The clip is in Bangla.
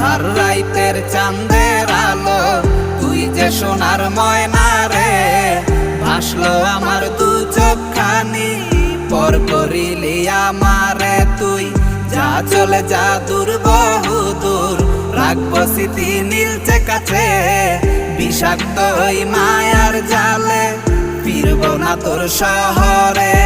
আধার রাইতের চাঁদের আলো, তুই যে সোনার ময়না রে। ভাসলো আমার দু চোখখানি, পর করিলি আমারে তুই। যা চলে যা দূর বহু দূর, রাখবো স্মৃতি নীলচে কাছে। বিষাক্ত ওই মায়ার জালে ফিরবো না তোর শহরে।